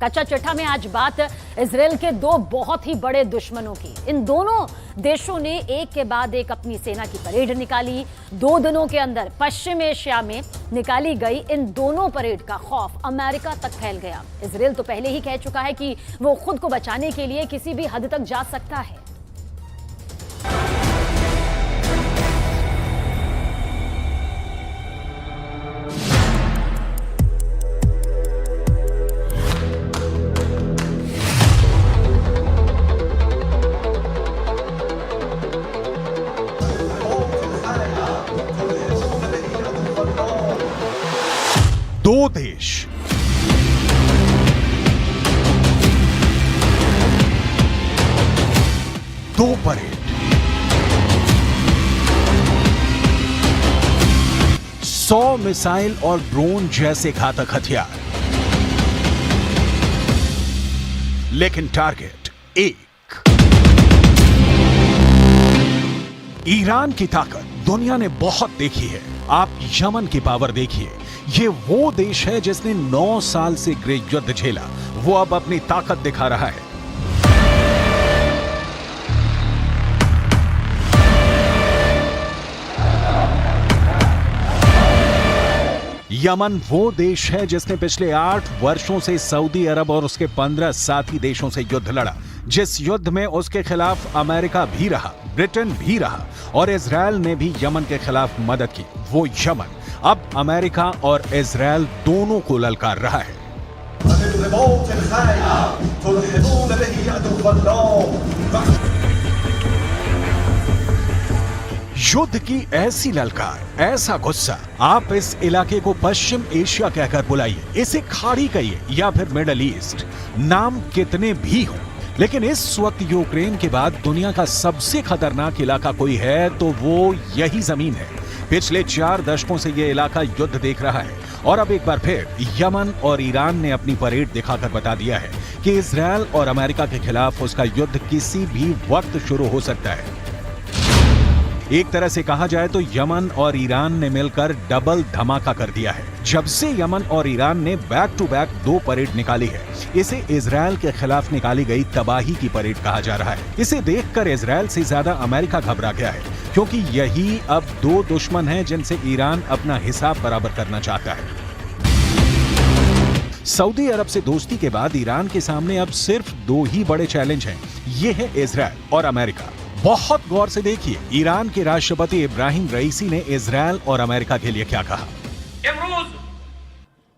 कच्चा चिट्ठा में आज बात इजराइल के दो बहुत ही बड़े दुश्मनों की। इन दोनों देशों ने एक के बाद एक अपनी सेना की परेड निकाली। 2 दिनों के अंदर पश्चिम एशिया में निकाली गई इन दोनों परेड का खौफ अमेरिका तक फैल गया। इजराइल तो पहले ही कह चुका है कि वो खुद को बचाने के लिए किसी भी हद तक जा सकता है। दो देश, दो परेड, 100 मिसाइल और ड्रोन जैसे घातक हथियार, लेकिन टारगेट एक। ईरान की ताकत दुनिया ने बहुत देखी है। आप यमन की पावर देखिए। ये वो देश है जिसने 9 साल से गृह युद्ध झेला। वो अब अपनी ताकत दिखा रहा है। यमन वो देश है जिसने पिछले 8 वर्षों से सऊदी अरब और उसके 15 साथी देशों से युद्ध लड़ा, जिस युद्ध में उसके खिलाफ अमेरिका भी रहा, ब्रिटेन भी रहा और इजराइल ने भी यमन के खिलाफ मदद की। वो यमन अब अमेरिका और इजराइल दोनों को ललकार रहा है। युद्ध की ऐसी ललकार, ऐसा गुस्सा, आप इस इलाके को पश्चिम एशिया कहकर बुलाइए, इसे खाड़ी कहिए या फिर मिडल ईस्ट, नाम कितने भी हों, लेकिन इस वक्त यूक्रेन के बाद दुनिया का सबसे खतरनाक इलाका कोई है तो वो यही जमीन है। पिछले 4 दशकों से यह इलाका युद्ध देख रहा है और अब एक बार फिर यमन और ईरान ने अपनी परेड दिखाकर बता दिया है कि इजराइल और अमेरिका के खिलाफ उसका युद्ध किसी भी वक्त शुरू हो सकता है। एक तरह से कहा जाए तो यमन और ईरान ने मिलकर डबल धमाका कर दिया है। जब से यमन और ईरान ने बैक टू बैक 2 परेड निकाली है, इसे इजराइल के खिलाफ निकाली गई तबाही की परेड कहा जा रहा है। इसे देखकर इजराइल से ज्यादा अमेरिका घबरा गया है, क्योंकि यही अब 2 दुश्मन हैं जिनसे ईरान अपना हिसाब बराबर करना चाहता है। सऊदी अरब से दोस्ती के बाद ईरान के सामने अब सिर्फ 2 ही बड़े चैलेंज हैं। ये है इजराइल और अमेरिका। बहुत गौर से देखिए ईरान के राष्ट्रपति इब्राहिम रईसी ने इजराइल और अमेरिका के लिए क्या कहा।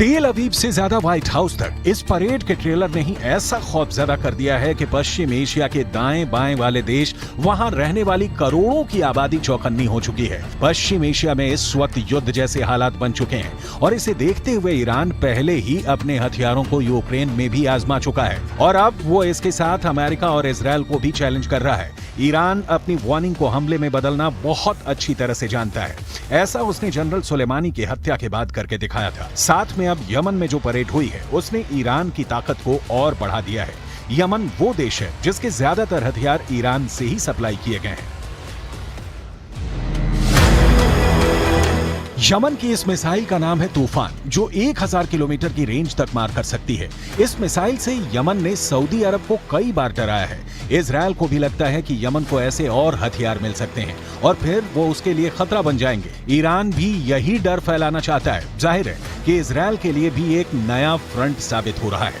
तेल अवीव से ज्यादा व्हाइट हाउस तक इस परेड के ट्रेलर ने ही ऐसा खौफजदा कर दिया है कि पश्चिम एशिया के दाएं बाएं वाले देश, वहां रहने वाली करोड़ों की आबादी चौकन्नी हो चुकी है। पश्चिम एशिया में इस वक्त युद्ध जैसे हालात बन चुके हैं और इसे देखते हुए ईरान पहले ही अपने हथियारों को यूक्रेन में भी आजमा चुका है और अब वो इसके साथ अमेरिका और इजराइल को भी चैलेंज कर रहा है। ईरान अपनी वार्निंग को हमले में बदलना बहुत अच्छी तरह से जानता है। ऐसा उसने जनरल सुलेमानी की हत्या के बाद करके दिखाया था। साथ में अब यमन में जो परेड हुई है उसने ईरान की ताकत को और बढ़ा दिया है। यमन वो देश है जिसके ज्यादातर हथियार ईरान से ही सप्लाई किए गए हैं। यमन की इस मिसाइल का नाम है तूफान, जो 1000 किलोमीटर की रेंज तक मार कर सकती है। इस मिसाइल से यमन ने सऊदी अरब को कई बार डराया है। इजराइल को भी लगता है कि यमन को ऐसे और हथियार मिल सकते हैं और फिर वो उसके लिए खतरा बन जाएंगे। ईरान भी यही डर फैलाना चाहता है। जाहिर है कि इजराइल के लिए भी एक नया फ्रंट साबित हो रहा है।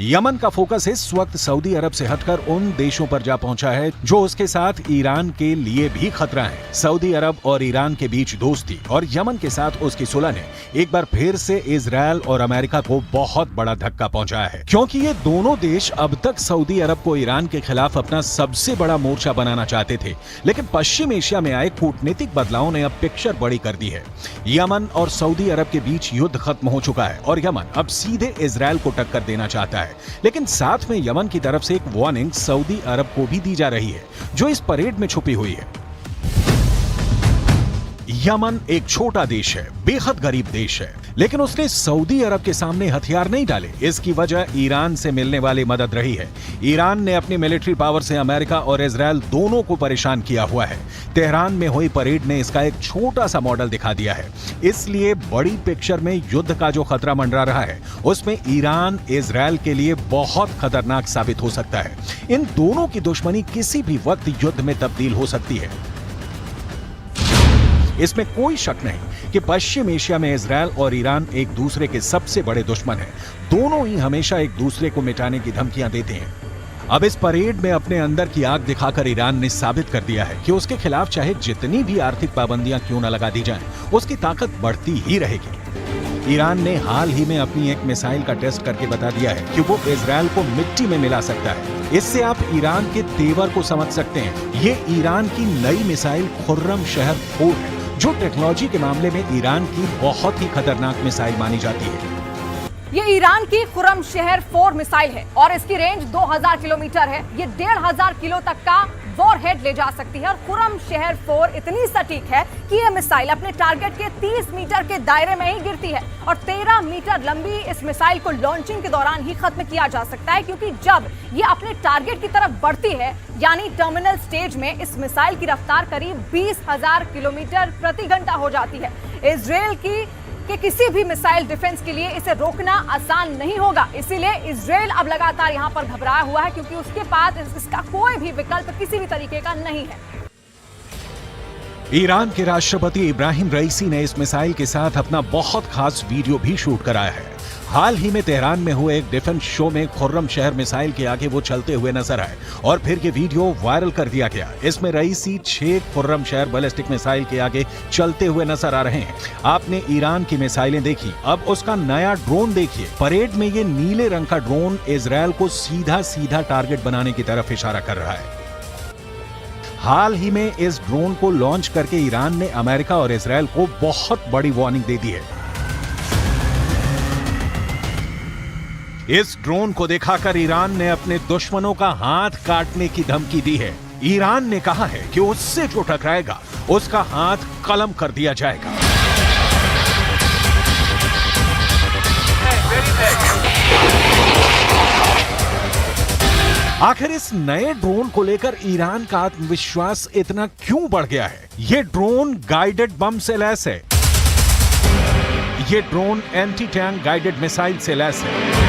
यमन का फोकस इस वक्त सऊदी अरब से हटकर उन देशों पर जा पहुंचा है जो उसके साथ ईरान के लिए भी खतरा है। सऊदी अरब और ईरान के बीच दोस्ती और यमन के साथ उसकी सुलह ने एक बार फिर से इजरायल और अमेरिका को बहुत बड़ा धक्का पहुंचाया है, क्योंकि ये दोनों देश अब तक सऊदी अरब को ईरान के खिलाफ अपना सबसे बड़ा मोर्चा बनाना चाहते थे, लेकिन पश्चिम एशिया में आए कूटनीतिक बदलावों ने अब पिक्चर बड़ी कर दी है। यमन और सऊदी अरब के बीच युद्ध खत्म हो चुका है और यमन अब सीधे इजरायल को टक्कर देना चाहता है, लेकिन साथ में यमन की तरफ से एक वार्निंग सऊदी अरब को भी दी जा रही है जो इस परेड में छुपी हुई है। यमन एक छोटा देश है, बेहद गरीब देश है, लेकिन उसने सऊदी अरब के सामने हथियार नहीं डाले। इसकी वजह ईरान से मिलने वाली मदद रही है। ईरान ने अपनी मिलिट्री पावर से अमेरिका और इजरायल दोनों को परेशान किया हुआ है। तेहरान में हुई परेड ने इसका एक छोटा सा मॉडल दिखा दिया है। इसलिए बड़ी पिक्चर में युद्ध का जो खतरा मंडरा रहा है उसमें ईरान इजरायल के लिए बहुत खतरनाक साबित हो सकता है। इन दोनों की दुश्मनी किसी भी वक्त युद्ध में तब्दील हो सकती है। इसमें कोई शक नहीं कि पश्चिम एशिया में इजरायल और ईरान एक दूसरे के सबसे बड़े दुश्मन हैं। दोनों ही हमेशा एक दूसरे को मिटाने की धमकियां देते हैं। अब इस परेड में अपने अंदर की आग दिखाकर ईरान ने साबित कर दिया है कि उसके खिलाफ चाहे जितनी भी आर्थिक पाबंदियां क्यों न लगा दी जाएं, उसकी ताकत बढ़ती ही रहेगी। ईरान ने हाल ही में अपनी एक मिसाइल का टेस्ट करके बता दिया है कि वो इजरायल को मिट्टी में मिला सकता है। इससे आप ईरान के तेवर को समझ सकते हैं। ये ईरान की नई मिसाइल खुर्रम शहर 4 है, जो टेक्नोलॉजी के मामले में ईरान की बहुत ही खतरनाक मिसाइल मानी जाती है। ये ईरान की खुर्रम शहर 4 मिसाइल है और इसकी रेंज 2000 किलोमीटर है। ये 1500 किलो तक का वॉरहेड ले जा सकती है और खुर्रम शहर 4 इतनी सटीक है कि यह मिसाइल अपने टारगेट के 30 मीटर के दायरे में ही गिरती है और 13 मीटर लंबी इस मिसाइल को लॉन्चिंग के दौरान ही खत्म किया जा सकता है, क्योंकि जब ये अपने टारगेट की तरफ बढ़ती है यानी टर्मिनल स्टेज में इस मिसाइल की रफ्तार करीब 20,000 किलोमीटर प्रति घंटा हो जाती है। इजरायल के किसी भी मिसाइल डिफेंस के लिए इसे रोकना आसान नहीं होगा। इसीलिए इजरायल अब लगातार यहां पर घबराया हुआ है, क्योंकि उसके पास इसका कोई भी विकल्प किसी भी तरीके का नहीं है। ईरान के राष्ट्रपति इब्राहिम रईसी ने इस मिसाइल के साथ अपना बहुत खास वीडियो भी शूट कराया है। हाल ही में तेहरान में हुए एक डिफेंस शो में खुर्रम शहर मिसाइल के आगे वो चलते हुए नजर आए और फिर ये वीडियो वायरल कर दिया गया। इसमें रईसी 6 खुर्रम शहर बैलिस्टिक मिसाइल के आगे चलते हुए नजर आ रहे हैं। आपने ईरान की मिसाइलें देखी, अब उसका नया ड्रोन देखिए। परेड में ये नीले रंग का ड्रोन इजरायल को सीधा सीधा टारगेट बनाने की तरफ इशारा कर रहा है। हाल ही में इस ड्रोन को लॉन्च करके ईरान ने अमेरिका और इजरायल को बहुत बड़ी वार्निंग दे दी है। इस ड्रोन को दिखाकर ईरान ने अपने दुश्मनों का हाथ काटने की धमकी दी है। ईरान ने कहा है कि उससे जो टकराएगा उसका हाथ कलम कर दिया जाएगा। आखिर इस नए ड्रोन को लेकर ईरान का आत्मविश्वास इतना क्यों बढ़ गया है? ये ड्रोन गाइडेड बम से लैस है। ये drone anti tank guided missile से लैस है।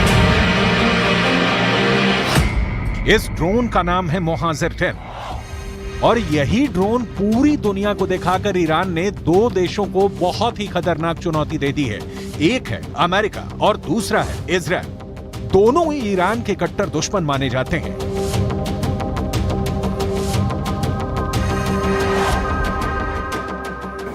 इस ड्रोन का नाम है मोहाजिर 10 और यही ड्रोन पूरी दुनिया को दिखाकर ईरान ने 2 देशों को बहुत ही खतरनाक चुनौती दे दी है। एक है अमेरिका और दूसरा है इजरायल। दोनों ही ईरान के कट्टर दुश्मन माने जाते हैं।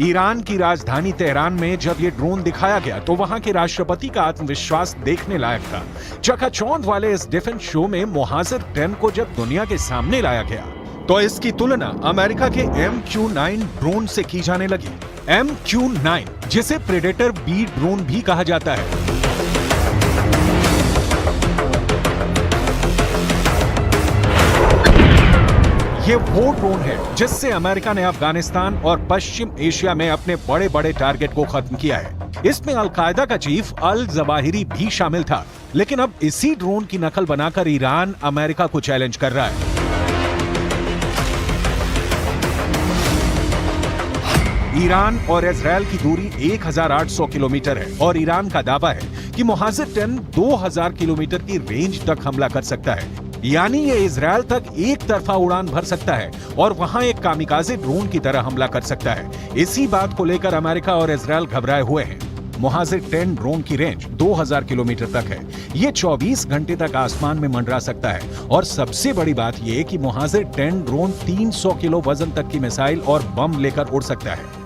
ईरान की राजधानी तेहरान में जब ये ड्रोन दिखाया गया तो वहां के राष्ट्रपति का आत्मविश्वास देखने लायक था। चकाचौंध वाले इस डिफेंस शो में मोहाजिर 10 को जब दुनिया के सामने लाया गया तो इसकी तुलना अमेरिका के MQ-9 ड्रोन से की जाने लगी। MQ-9 जिसे प्रेडेटर बी ड्रोन भी कहा जाता है। ये वो ड्रोन है जिससे अमेरिका ने अफगानिस्तान और पश्चिम एशिया में अपने बड़े बड़े टारगेट को खत्म किया है। इसमें अल-कायदा का चीफ अल जवाहिरी भी शामिल था, लेकिन अब इसी ड्रोन की नकल बनाकर ईरान अमेरिका को चैलेंज कर रहा है। ईरान और इजरायल की दूरी 1800 किलोमीटर है और ईरान का दावा है कि मुहाजिर 10 2000 किलोमीटर की रेंज तक हमला कर सकता है, यानी ये इजरायल तक एक तरफा उड़ान भर सकता है और वहां एक कामिकाज़े ड्रोन की तरह हमला कर सकता है। इसी बात को लेकर अमेरिका और इजरायल घबराए हुए हैं। मुहाजिर 10 ड्रोन की रेंज 2000 किलोमीटर तक है। ये 24 घंटे तक आसमान में मंडरा सकता है और सबसे बड़ी बात यह कि मुहाजिर 10 ड्रोन 300 किलो वजन तक की मिसाइल और बम लेकर उड़ सकता है।